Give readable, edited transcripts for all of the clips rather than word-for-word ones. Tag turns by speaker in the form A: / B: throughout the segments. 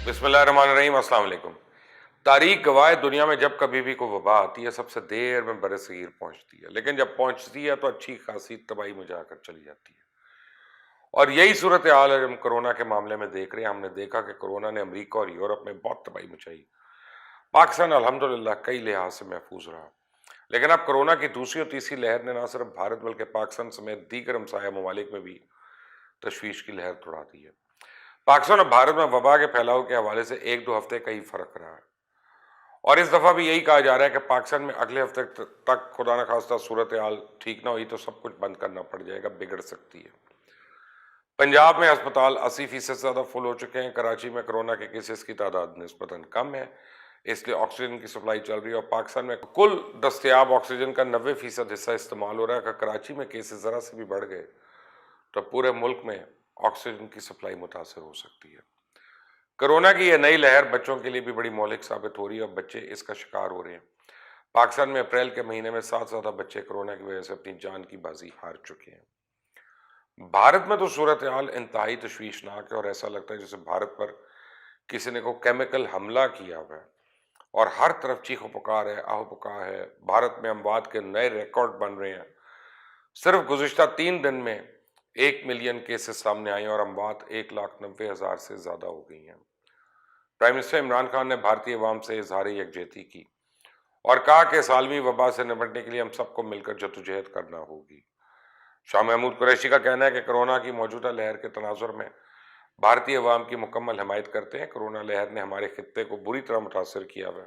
A: بسم اللہ الرحمن الرحیم، السلام علیکم۔ تاریخ گواہ ہے دنیا میں جب کبھی بھی کوئی وبا آتی ہے سب سے دیر میں بر صغیر پہنچتی ہے، لیکن جب پہنچتی ہے تو اچھی خاصی تباہی مچا کر چلی جاتی ہے۔ اور یہی صورتحال ہے ہم کرونا کے معاملے میں دیکھ رہے ہیں۔ ہم نے دیکھا کہ کرونا نے امریکہ اور یورپ میں بہت تباہی مچائی۔ پاکستان الحمدللہ کئی لحاظ سے محفوظ رہا، لیکن اب کرونا کی دوسری اور تیسری لہر نے نہ صرف بھارت بلکہ پاکستان سمیت دیگر ہمسایہ ممالک میں بھی تشویش کی لہر دوڑا دی ہے۔ پاکستان اور بھارت میں وبا کے پھیلاؤ کے حوالے سے ایک دو ہفتے کا ہی فرق رہا ہے، اور اس دفعہ بھی یہی کہا جا رہا ہے کہ پاکستان میں اگلے ہفتے تک خدا نخواستہ صورتحال ٹھیک نہ ہوئی تو سب کچھ بند کرنا پڑ جائے گا، بگڑ سکتی ہے۔ پنجاب میں ہسپتال 80% سے زیادہ فل ہو چکے ہیں۔ کراچی میں کرونا کے کیسز کی تعداد نسبتاً کم ہے، اس لیے آکسیجن کی سپلائی چل رہی ہے، اور پاکستان میں کل دستیاب آکسیجن کا 90% حصہ استعمال ہو رہا ہے۔ اگر کراچی میں کیسز ذرا سے بھی بڑھ گئے تو پورے ملک میں آکسیجن کی سپلائی متاثر ہو سکتی ہے۔ کرونا کی یہ نئی لہر بچوں کے لیے بھی بڑی مہلک ثابت ہو رہی ہے اور بچے اس کا شکار ہو رہے ہیں۔ پاکستان میں اپریل کے مہینے میں 7 سے زیادہ بچے کرونا کی وجہ سے اپنی جان کی بازی ہار چکے ہیں۔ بھارت میں تو صورتحال انتہائی تشویشناک ہے، اور ایسا لگتا ہے جیسے بھارت پر کسی نے کو کیمیکل حملہ کیا ہوا ہے، اور ہر طرف چیخ و پکار ہے، آہ و پکا ہے۔ بھارت میں اموات کے نئے ریکارڈ بن رہے ہیں۔ صرف گزشتہ 3 دن میں 1 ملین کیسز سامنے آئے ہیں اور اموات 1,90,000 سے زیادہ ہو گئی ہیں۔ پرائم منسٹر عمران خان نے بھارتی عوام سے اظہار یکجہتی کی اور کہا کہ اس عالمی وبا سے نمٹنے کے لیے ہم سب کو مل کر جدوجہد کرنا ہوگی۔ شاہ محمود قریشی کا کہنا ہے کہ کرونا کی موجودہ لہر کے تناظر میں بھارتی عوام کی مکمل حمایت کرتے ہیں۔ کرونا لہر نے ہمارے خطے کو بری طرح متاثر کیا ہے۔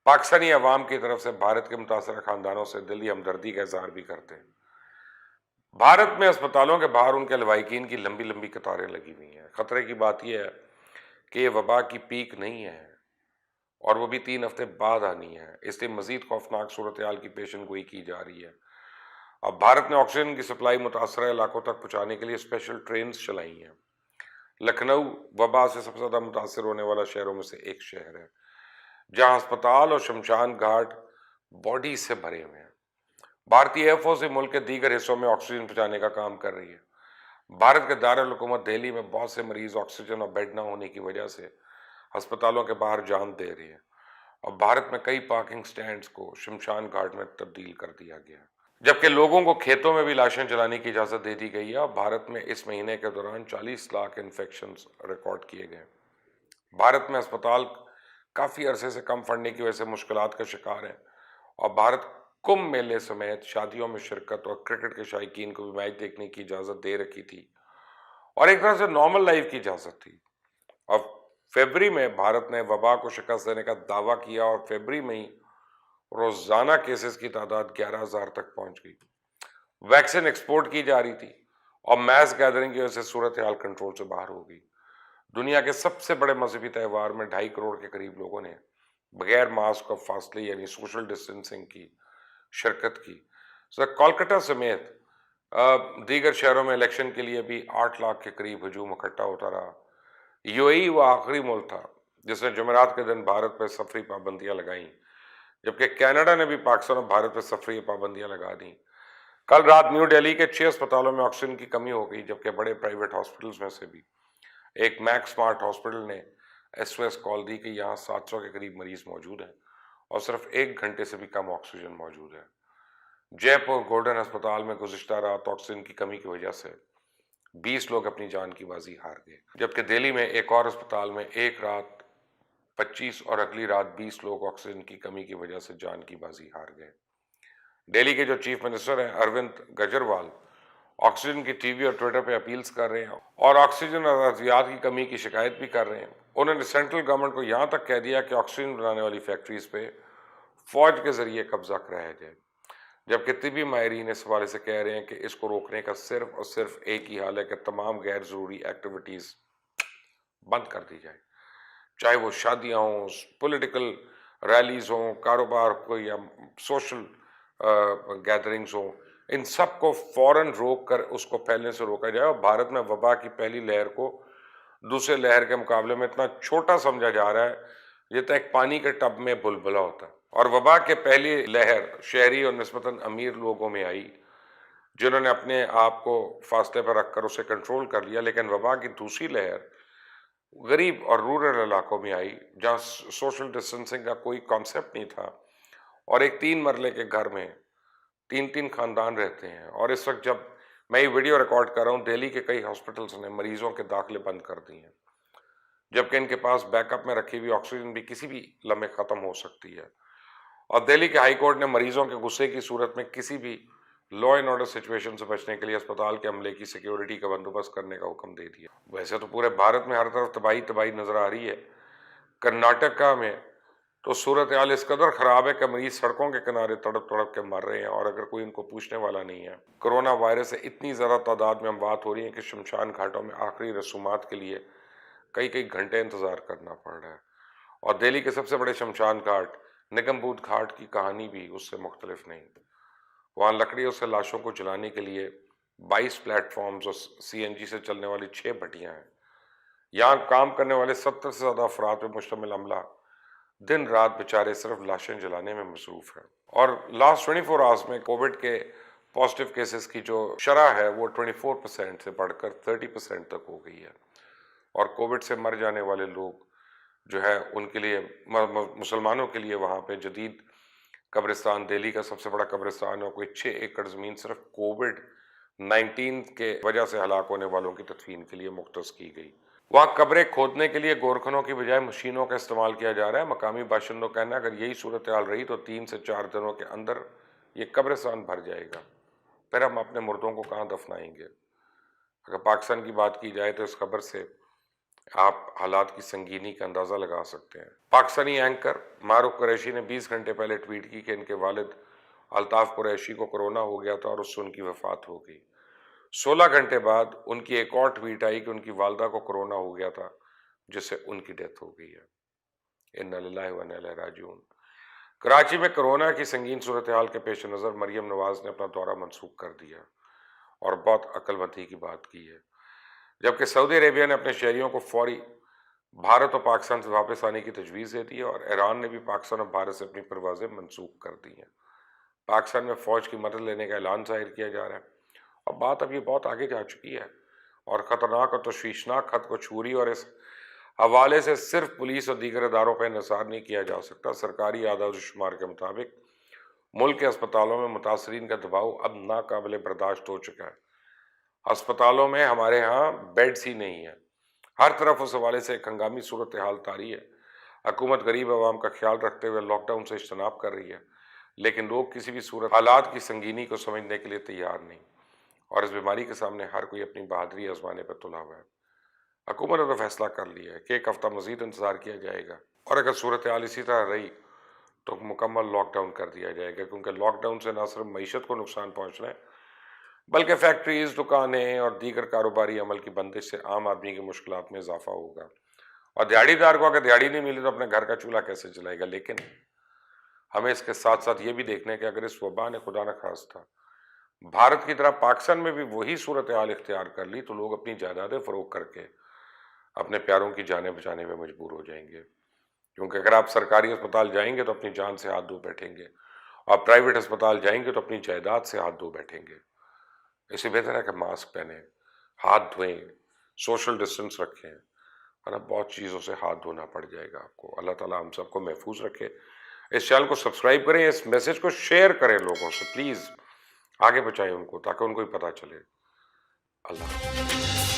A: پاکستانی عوام کی طرف سے بھارت کے متاثرہ خاندانوں سے دلی ہمدردی کا اظہار بھی کرتے ہیں۔ بھارت میں اسپتالوں کے باہر ان کے لواحقین کی لمبی لمبی قطاریں لگی ہوئی ہیں۔ خطرے کی بات یہ ہے کہ یہ وبا کی پیک نہیں ہے، اور وہ بھی 3 ہفتے بعد آنی ہے، اس لیے مزید خوفناک صورتحال کی پیشن گوئی کی جا رہی ہے۔ اب بھارت نے آکسیجن کی سپلائی متاثرہ علاقوں تک پہنچانے کے لیے اسپیشل ٹرینز چلائی ہیں۔ لکھنؤ وبا سے سب سے زیادہ متاثر ہونے والا شہروں میں سے ایک شہر ہے، جہاں ہسپتال اور شمشان گھاٹ باڈی سے بھرے ہوئے ہیں۔ بھارتی ایئر فورس بھی ملک کے دیگر حصوں میں آکسیجن پہنچانے کا کام کر رہی ہے۔ بھارت کے دارالحکومت دہلی میں بہت سے مریض آکسیجن اور بیڈ نہ ہونے کی وجہ سے ہسپتالوں کے باہر جان دے رہے ہیں، اور بھارت میں کئی پارکنگ سٹینڈز کو شمشان گھاٹ میں تبدیل کر دیا گیا، جبکہ لوگوں کو کھیتوں میں بھی لاشیں جلانے کی اجازت دے دی گئی ہے۔ اور بھارت میں اس مہینے کے دوران 40 لاکھ انفیکشنز ریکارڈ کیے گئے۔ بھارت میں ہسپتال کافی عرصے سے کم فنڈنگ کی وجہ سے مشکلات کا شکار ہیں، اور بھارت کمبھ میلے سمیت شادیوں میں شرکت اور کرکٹ کے شائقین کو بھی میچ دیکھنے کی اجازت دے رکھی تھی، اور ایک طرح سے نارمل لائف کی اجازت تھی۔ اور فیبری میں بھارت نے وبا کو شکست دینے کا دعویٰ کیا، اور فیبری میں ہی روزانہ کیسز کی تعداد 11,000 تک پہنچ گئی۔ ویکسین ایکسپورٹ کی جا رہی تھی، اور میس گیدرنگ کی وجہ سے صورتحال کنٹرول سے باہر ہو گئی۔ دنیا کے سب سے بڑے مذہبی تہوار میں 2.5 کروڑ کے قریب لوگوں نے بغیر ماسک اور فاصلے یعنی سوشل ڈسٹینسنگ کی شرکت کی۔ کولکتہ سمیت دیگر شہروں میں الیکشن کے لیے بھی 8 لاکھ کے قریب ہجوم اکٹھا ہوتا رہا۔ یو اے ای وہ آخری ملک تھا جس نے جمعرات کے دن بھارت پر سفری پابندیاں لگائیں، جبکہ کینیڈا نے بھی پاکستان اور بھارت پر سفری پابندیاں لگا دیں۔ کل رات نیو دہلی کے 6 اسپتالوں میں آکسیجن کی کمی ہو گئی، جبکہ بڑے پرائیویٹ ہاسپٹلز میں سے بھی ایک میکس اسمارٹ ہاسپٹل نے ایس او ایس کال دی کہ یہاں 700 کے قریب مریض موجود ہیں اور صرف 1 گھنٹے سے بھی کم آکسیجن موجود ہے۔ جے پور گولڈن ہسپتال میں گزشتہ رات آکسیجن کی کمی کی وجہ سے 20 لوگ اپنی جان کی بازی ہار گئے، جبکہ دہلی میں ایک اور اسپتال میں ایک رات 25 اور اگلی رات 20 لوگ آکسیجن کی کمی کی وجہ سے جان کی بازی ہار گئے۔ دہلی کے جو چیف منسٹر ہیں اروند کیجریوال آکسیجن کی ٹی وی اور ٹویٹر پہ اپیلز کر رہے ہیں، اور آکسیجن اور ادویات کی کمی کی شکایت بھی کر رہے ہیں۔ انہوں نے سینٹرل گورنمنٹ کو یہاں تک کہہ دیا کہ آکسیجن بنانے والی فیکٹریز پہ فوج کے ذریعے قبضہ کرایا جائے، جبکہ طبی ماہرین اس حوالے سے کہہ رہے ہیں کہ اس کو روکنے کا صرف اور صرف ایک ہی حل ہے کہ تمام غیر ضروری ایکٹیویٹیز بند کر دی جائے، چاہے وہ شادیاں ہوں، پولیٹیکل ریلیز ہوں، کاروبار کو یا سوشل گیدرنگز ہوں، ان سب کو فوراً روک کر اس کو پھیلنے سے روکا جائے۔ اور بھارت میں وبا کی پہلی لہر کو دوسرے لہر کے مقابلے میں اتنا چھوٹا سمجھا جا رہا ہے جتنا ایک پانی کے ٹب میں بلبلا ہوتا ہے۔ اور وبا کے پہلی لہر شہری اور نسبتاً امیر لوگوں میں آئی جنہوں نے اپنے آپ کو فاصلے پر رکھ کر اسے کنٹرول کر لیا، لیکن وبا کی دوسری لہر غریب اور رورل علاقوں میں آئی جہاں سوشل ڈسٹینسنگ کا کوئی کانسیپٹ نہیں تھا، اور ایک 3 مرلے کے گھر میں 3 خاندان رہتے ہیں۔ اور اس وقت جب میں یہ ویڈیو ریکارڈ کر رہا ہوں، دہلی کے کئی ہاسپٹلس نے مریضوں کے داخلے بند کر دی ہیں، جبکہ ان کے پاس بیک اپ میں رکھی ہوئی آکسیجن بھی کسی بھی لمحے ختم ہو سکتی ہے۔ اور دہلی کے ہائی کورٹ نے مریضوں کے غصے کی صورت میں کسی بھی لا اینڈ آرڈر سچویشن سے بچنے کے لیے اسپتال کے عملے کی سیکیورٹی کا بندوبست کرنے کا حکم دے دیا۔ ویسے تو پورے بھارت میں ہر طرف تباہی نظر آ رہی ہے، کرناٹکا میں تو صورتحال اس قدر خراب ہے کہ مریض سڑکوں کے کنارے تڑپ تڑپ کے مر رہے ہیں، اور اگر کوئی ان کو پوچھنے والا نہیں ہے۔ کرونا وائرس سے اتنی زیادہ تعداد میں اموات ہو رہی ہیں کہ شمشان گھاٹوں میں آخری رسومات کے لیے کئی گھنٹے انتظار کرنا پڑ رہا ہے۔ اور دہلی کے سب سے بڑے شمشان گھاٹ نگم بدھ گھاٹ کی کہانی بھی اس سے مختلف نہیں۔ وہاں لکڑیوں سے لاشوں کو جلانے کے لیے 22 پلیٹ فارمز اور CNG سے چلنے والی 6 بھٹیاں ہیں۔ یہاں کام کرنے والے 70 سے زیادہ افراد پر مشتمل عملہ دن رات بیچارے صرف لاشیں جلانے میں مصروف ہیں۔ اور لاسٹ 24 آورز میں کووڈ کے پازیٹیو کیسز کی جو شرح ہے وہ 24% سے بڑھ کر 30% تک ہو گئی ہے، اور کووڈ سے مر جانے والے لوگ جو ہے ان کے لیے مسلمانوں کے لیے وہاں پہ جدید قبرستان، دہلی کا سب سے بڑا قبرستان ہے، کوئی 6 ایکڑ زمین صرف COVID-19 کے وجہ سے ہلاک ہونے والوں کی تدفین کے لیے مختص کی گئی۔ وہاں قبریں کھودنے کے لیے گورکھنوں کی بجائے مشینوں کا استعمال کیا جا رہا ہے۔ مقامی باشندوں کا کہنا ہے اگر یہی صورتحال رہی تو 3 سے 4 دنوں کے اندر یہ قبرستان بھر جائے گا، پھر ہم اپنے مردوں کو کہاں دفنائیں گے؟ اگر پاکستان کی بات کی جائے تو اس خبر سے آپ حالات کی سنگینی کا اندازہ لگا سکتے ہیں۔ پاکستانی اینکر معروف قریشی نے 20 گھنٹے پہلے ٹویٹ کی کہ ان کے والد الطاف قریشی کو کرونا ہو گیا تھا اور اس سے ان کی وفات ہو گئی۔ 16 گھنٹے بعد ان کی ایک اور ٹویٹ آئی کہ ان کی والدہ کو کرونا ہو گیا تھا جس سے ان کی ڈیتھ ہو گئی ہے۔ انا للہ و انا الیہ راجعون۔ کراچی میں کرونا کی سنگین صورتحال کے پیش نظر مریم نواز نے اپنا دورہ منسوخ کر دیا اور بہت عقل مندی کی بات کی ہے، جبکہ سعودی عربیہ نے اپنے شہریوں کو فوری بھارت اور پاکستان سے واپس آنے کی تجویز دے دی ہے، اور ایران نے بھی پاکستان اور بھارت سے اپنی پروازیں منسوخ کر دی ہیں۔ پاکستان میں فوج کی مدد لینے کا اعلان ظاہر کیا جا رہا ہے، اور بات اب یہ بہت آگے جا چکی ہے اور خطرناک اور تشویشناک خط کو چھو رہی ہے، اور اس حوالے سے صرف پولیس اور دیگر اداروں پر انحصار نہیں کیا جا سکتا۔ سرکاری اعداد و شمار کے مطابق ملک کے اسپتالوں میں متاثرین کا دباؤ اب ناقابل برداشت ہو چکا ہے۔ اسپتالوں میں ہمارے ہاں بیڈز ہی نہیں ہیں، ہر طرف اس حوالے سے ایک ہنگامی صورتحال طاری ہے۔ حکومت غریب عوام کا خیال رکھتے ہوئے لاک ڈاؤن سے اجتناب کر رہی ہے، لیکن لوگ کسی بھی صورت حالات کی سنگینی کو سمجھنے کے لیے تیار نہیں، اور اس بیماری کے سامنے ہر کوئی اپنی بہادری آزمانے پر تلا ہوا ہے۔ حکومت نے تو فیصلہ کر لیا ہے کہ ایک ہفتہ مزید انتظار کیا جائے گا، اور اگر صورتحال اسی طرح رہی تو مکمل لاک ڈاؤن کر دیا جائے گا، کیونکہ لاک ڈاؤن سے نہ صرف معیشت کو نقصان پہنچنا ہے بلکہ فیکٹریز، دکانیں اور دیگر کاروباری عمل کی بندش سے عام آدمی کی مشکلات میں اضافہ ہوگا، اور دیہڑی دار کو اگر دیہڑی نہیں ملی تو اپنے گھر کا چولہا کیسے چلائے گا؟ لیکن ہمیں اس کے ساتھ ساتھ یہ بھی دیکھنا ہے کہ اگر اس وبا نے خدا نخواستہ بھارت کی طرح پاکستان میں بھی وہی صورتحال اختیار کر لی تو لوگ اپنی جائیدادیں فروخت کر کے اپنے پیاروں کی جانیں بچانے میں مجبور ہو جائیں گے، کیونکہ اگر آپ سرکاری اسپتال جائیں گے تو اپنی جان سے ہاتھ دھو بیٹھیں گے، اور پرائیویٹ اسپتال جائیں گے تو اپنی جائیداد سے ہاتھ دھو بیٹھیں گے۔ اس سے بہتر ہے کہ ماسک پہنیں، ہاتھ دھوئیں، سوشل ڈسٹنس رکھیں، ورنہ بہت چیزوں سے ہاتھ دھونا پڑ جائے گا آپ کو۔ اللہ تعالیٰ ہم سب کو محفوظ رکھے۔ اس چینل کو سبسکرائب کریں، اس میسج کو شیئر کریں لوگوں سے، پلیز آگے بچائیں ان کو تاکہ ان کو بھی پتہ چلے۔ اللہ حافظ۔